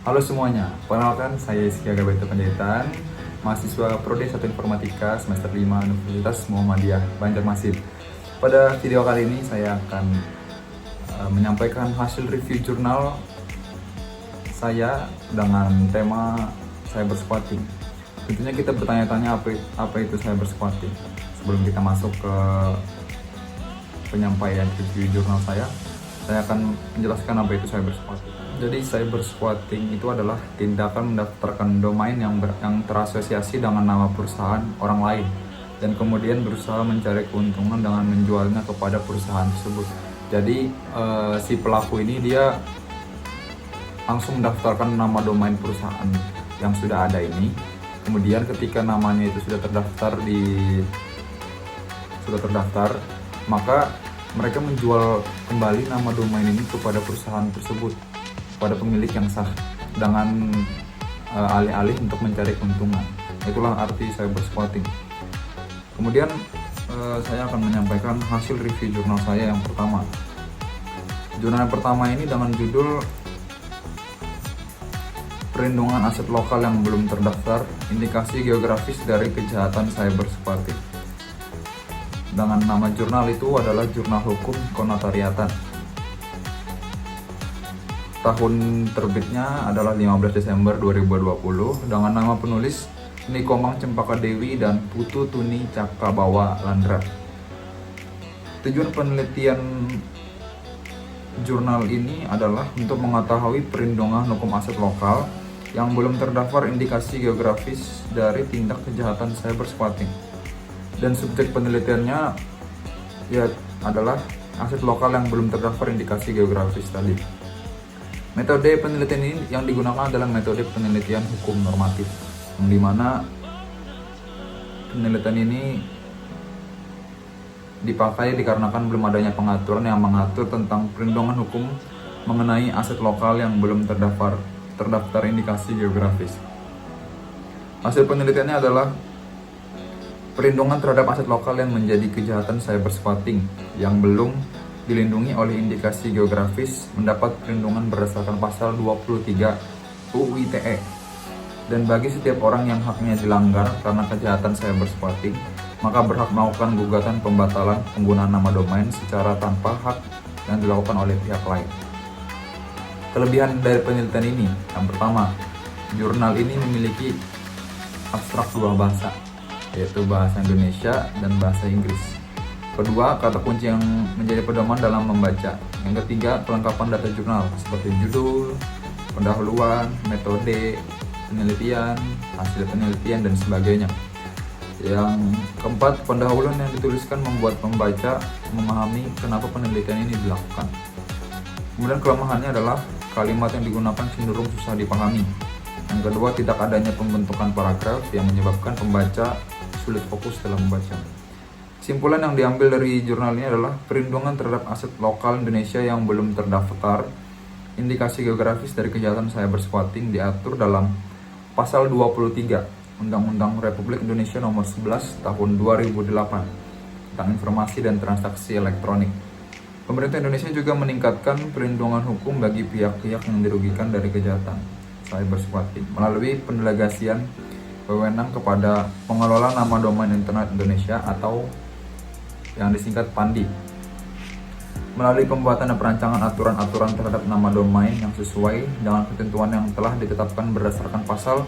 Halo semuanya, perkenalkan saya Rizky Agabeto Panjaitan, mahasiswa Prodi 1 Informatika semester 5 Universitas Muhammadiyah Banjarmasin. Pada video kali ini saya akan menyampaikan hasil review jurnal saya dengan tema cyber squatting. Tentunya kita bertanya-tanya apa itu cyber squatting. Sebelum kita masuk ke penyampaian review jurnal saya akan menjelaskan apa itu cyber squatting. Jadi cyber squatting itu adalah tindakan mendaftarkan domain yang terasosiasi dengan nama perusahaan orang lain dan kemudian berusaha mencari keuntungan dengan menjualnya kepada perusahaan tersebut. Jadi si pelaku ini dia langsung mendaftarkan nama domain perusahaan yang sudah ada ini. Kemudian ketika namanya itu sudah terdaftar, maka mereka menjual kembali nama domain ini kepada perusahaan tersebut, pada pemilik yang sah, dengan alih-alih untuk mencari keuntungan. Itulah arti cyber squatting. Kemudian saya akan menyampaikan hasil review jurnal saya yang pertama. Jurnal yang pertama ini dengan judul Perlindungan Aset Lokal yang Belum Terdaftar, Indikasi Geografis dari Kejahatan Cyber Squatting. Dengan nama jurnal itu adalah Jurnal Hukum Konotariatan. Tahun terbitnya adalah 15 Desember 2020 dengan nama penulis Nikomang Cempaka Dewi dan Putu Tuni Cakabawa Landra. Tujuan penelitian jurnal ini adalah untuk mengetahui perlindungan hukum aset lokal yang belum terdaftar indikasi geografis dari tindak kejahatan cyber squatting. Dan subjek penelitiannya adalah aset lokal yang belum terdaftar indikasi geografis tadi. Metode penelitian ini yang digunakan adalah metode penelitian hukum normatif, yang dimana penelitian ini dipakai dikarenakan belum adanya pengaturan yang mengatur tentang perlindungan hukum mengenai aset lokal yang belum terdaftar indikasi geografis. Hasil penelitiannya adalah perlindungan terhadap aset lokal yang menjadi kejahatan cyber squatting yang belum dilindungi oleh indikasi geografis mendapat perlindungan berdasarkan pasal 23 UU ITE. Dan bagi setiap orang yang haknya dilanggar karena kejahatan cyber squatting, maka berhak melakukan gugatan pembatalan penggunaan nama domain secara tanpa hak yang dilakukan oleh pihak lain. Kelebihan dari penelitian ini, yang pertama, jurnal ini memiliki abstrak dua bahasa, yaitu bahasa Indonesia dan bahasa Inggris. Kedua, kata kunci yang menjadi pedoman dalam membaca. Yang ketiga, kelengkapan data jurnal seperti judul, pendahuluan, metode penelitian, hasil penelitian, dan sebagainya. Yang keempat, pendahuluan yang dituliskan membuat pembaca memahami kenapa penelitian ini dilakukan. Kemudian kelemahannya adalah kalimat yang digunakan cenderung susah dipahami. Yang kedua, tidak adanya pembentukan paragraf yang menyebabkan pembaca sulit fokus dalam membaca. Kesimpulan yang diambil dari jurnal ini adalah perlindungan terhadap aset lokal Indonesia yang belum terdaftar indikasi geografis dari kejahatan cyber squatting diatur dalam pasal 23 Undang-Undang Republik Indonesia Nomor 11 Tahun 2008 tentang informasi dan transaksi elektronik. Pemerintah Indonesia juga meningkatkan perlindungan hukum bagi pihak-pihak yang dirugikan dari kejahatan cyber squatting melalui pendelegasian wewenang kepada pengelola nama domain internet Indonesia atau yang disingkat PANDI, melalui pembuatan dan perancangan aturan-aturan terhadap nama domain yang sesuai dengan ketentuan yang telah ditetapkan berdasarkan pasal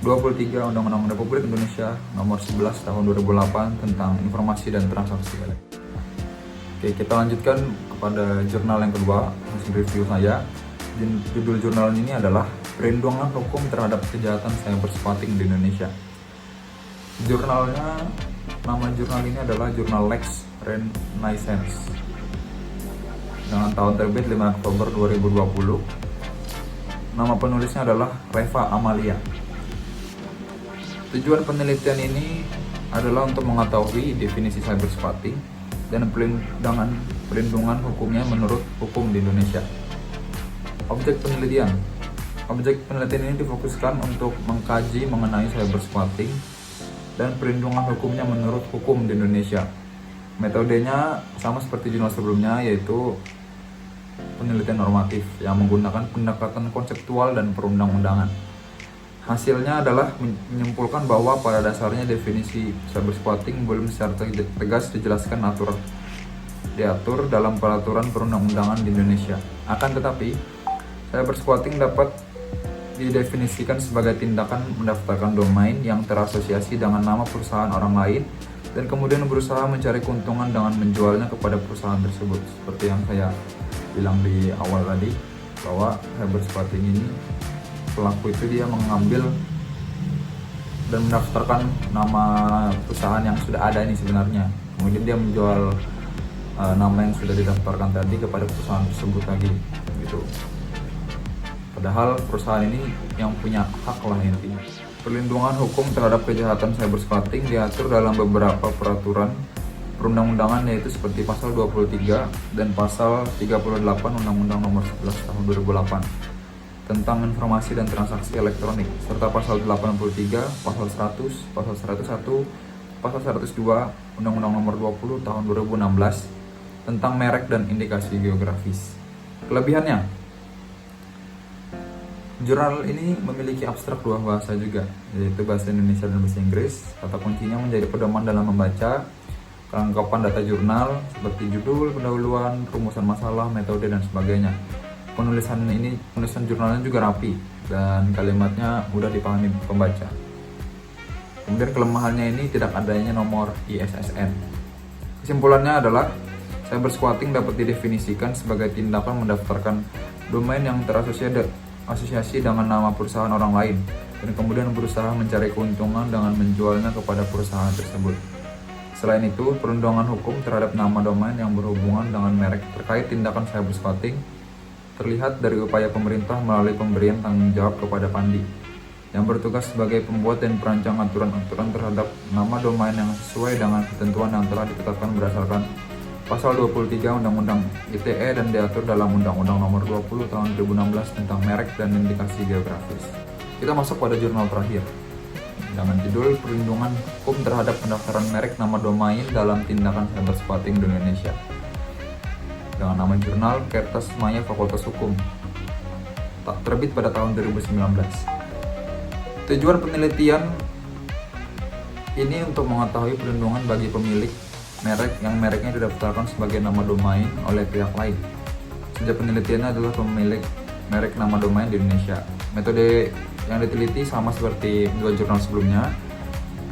23 Undang-Undang Republik Indonesia Nomor 11 Tahun 2008 tentang informasi dan transaksi elektronik. Oke, kita lanjutkan kepada jurnal yang kedua, hasil review saya. Judul jurnal ini adalah Perlindungan Hukum Terhadap Kejahatan Cyber Squatting di Indonesia. Nama jurnal ini adalah Jurnal Lex Renaissance dengan tahun terbit 5 Oktober 2020. Nama penulisnya adalah Reva Amalia. Tujuan penelitian ini adalah untuk mengetahui definisi cyber squatting dan perlindungan hukumnya menurut hukum di Indonesia. Objek penelitian ini difokuskan untuk mengkaji mengenai cyber squatting dan perlindungan hukumnya menurut hukum di Indonesia. Metodenya sama seperti jurnal sebelumnya, yaitu penelitian normatif yang menggunakan pendekatan konseptual dan perundang-undangan. Hasilnya adalah menyimpulkan bahwa pada dasarnya definisi cybersquatting belum secara tegas dijelaskan diatur dalam peraturan perundang-undangan di Indonesia. Akan tetapi, cybersquatting dapat didefinisikan sebagai tindakan mendaftarkan domain yang terasosiasi dengan nama perusahaan orang lain dan kemudian berusaha mencari keuntungan dengan menjualnya kepada perusahaan tersebut. Seperti yang saya bilang di awal tadi, bahwa cybersquatting ini pelaku itu dia mengambil dan mendaftarkan nama perusahaan yang sudah ada ini sebenarnya, kemudian dia menjual nama yang sudah didaftarkan tadi kepada perusahaan tersebut lagi gitu. Padahal perusahaan ini yang punya hak lah intinya. Perlindungan hukum terhadap kejahatan cybersquatting diatur dalam beberapa peraturan perundang-undangan, yaitu seperti pasal 23 dan pasal 38 Undang-Undang Nomor 11 Tahun 2008 tentang informasi dan transaksi elektronik, serta pasal 83, pasal 100, pasal 101, pasal 102 Undang-Undang Nomor 20 Tahun 2016 tentang merek dan indikasi geografis. Kelebihannya, jurnal ini memiliki abstrak dua bahasa juga, yaitu bahasa Indonesia dan bahasa Inggris. Kata kuncinya menjadi pedoman dalam membaca, kelengkapan data jurnal seperti judul, pendahuluan, rumusan masalah, metode, dan sebagainya. Penulisan jurnalnya juga rapi dan kalimatnya mudah dipahami pembaca. Kemudian kelemahannya ini tidak adanya nomor ISSN. Kesimpulannya adalah cybersquatting dapat didefinisikan sebagai tindakan mendaftarkan domain yang terasosiasi dengan nama perusahaan orang lain dan kemudian berusaha mencari keuntungan dengan menjualnya kepada perusahaan tersebut. Selain itu, perundungan hukum terhadap nama domain yang berhubungan dengan merek terkait tindakan cybersquatting terlihat dari upaya pemerintah melalui pemberian tanggung jawab kepada Pandi yang bertugas sebagai pembuat dan perancang aturan-aturan terhadap nama domain yang sesuai dengan ketentuan yang telah ditetapkan berdasarkan pasal 23 Undang-Undang ITE dan diatur dalam Undang-Undang Nomor 20 Tahun 2016 tentang merek dan indikasi geografis. Kita masuk pada jurnal terakhir dengan judul Perlindungan Hukum terhadap Pendaftaran Merek Nama Domain dalam Tindakan Cybersquatting di Indonesia, dengan nama jurnal Kertas Maya Fakultas Hukum, terbit pada tahun 2019. Tujuan penelitian ini untuk mengetahui perlindungan bagi pemilik merek yang mereknya didaftarkan sebagai nama domain oleh pihak lain. Sejak penelitiannya adalah pemilik merek nama domain di Indonesia. Metode yang diteliti sama seperti dua jurnal sebelumnya,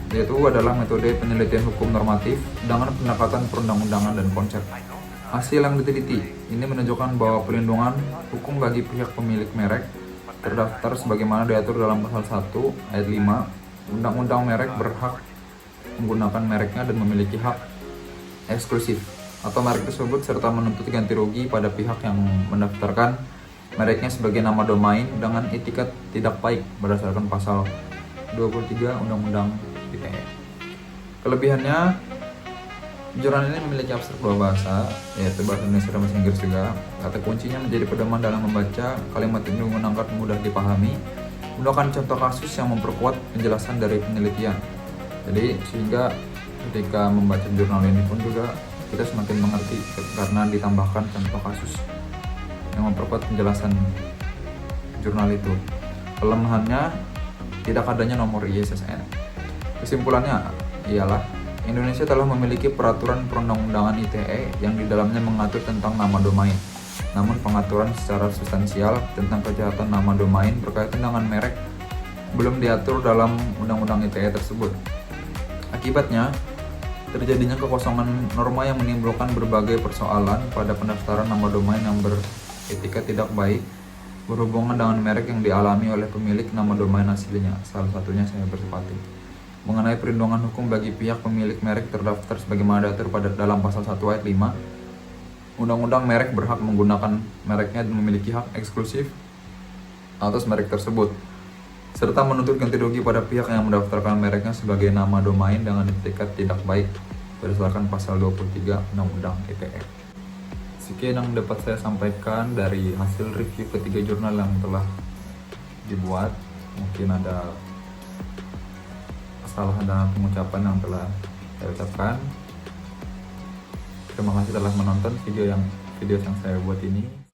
yaitu adalah metode penelitian hukum normatif dengan pendekatan perundang-undangan dan konsep. Hasil yang diteliti ini menunjukkan bahwa perlindungan hukum bagi pihak pemilik merek terdaftar sebagaimana diatur dalam pasal 1 ayat 5 Undang-Undang Merek berhak menggunakan mereknya dan memiliki hak eksklusif atau merek tersebut serta menuntut ganti rugi pada pihak yang mendaftarkan mereknya sebagai nama domain dengan etikat tidak baik berdasarkan pasal 23 Undang-Undang ITE. Kelebihannya, jurnal ini memiliki abstrak dua bahasa, yaitu bahasa Indonesia dan bahasa Inggris juga. Kata kuncinya menjadi pedoman dalam membaca, kalimat ini menggunakan mudah dipahami, menggunakan contoh kasus yang memperkuat penjelasan dari penelitian. Jadi sehingga ketika membaca jurnal ini pun juga kita semakin mengerti karena ditambahkan contoh kasus yang memperkuat penjelasan jurnal itu. Kelemahannya, tidak adanya nomor ISSN. Kesimpulannya ialah Indonesia telah memiliki peraturan perundang-undangan ITE yang di dalamnya mengatur tentang nama domain. Namun pengaturan secara substansial tentang kejahatan nama domain berkaitan dengan merek belum diatur dalam Undang-Undang ITE tersebut. Akibatnya, terjadinya kekosongan norma yang menimbulkan berbagai persoalan pada pendaftaran nama domain yang beretika tidak baik berhubungan dengan merek yang dialami oleh pemilik nama domain aslinya, salah satunya cybersquatting. Mengenai perlindungan hukum bagi pihak pemilik merek terdaftar sebagaimana diatur dalam pasal 1 ayat 5 Undang-Undang Merek berhak menggunakan mereknya dan memiliki hak eksklusif atas merek tersebut serta menuntut ganti rugi pada pihak yang mendaftarkan mereknya sebagai nama domain dengan etikat tidak baik berdasarkan pasal 23 Undang-Undang ITE. Sekian yang dapat saya sampaikan dari hasil review ketiga jurnal yang telah dibuat. Mungkin ada kesalahan dalam pengucapan yang telah saya ucapkan. Terima kasih telah menonton video yang saya buat ini.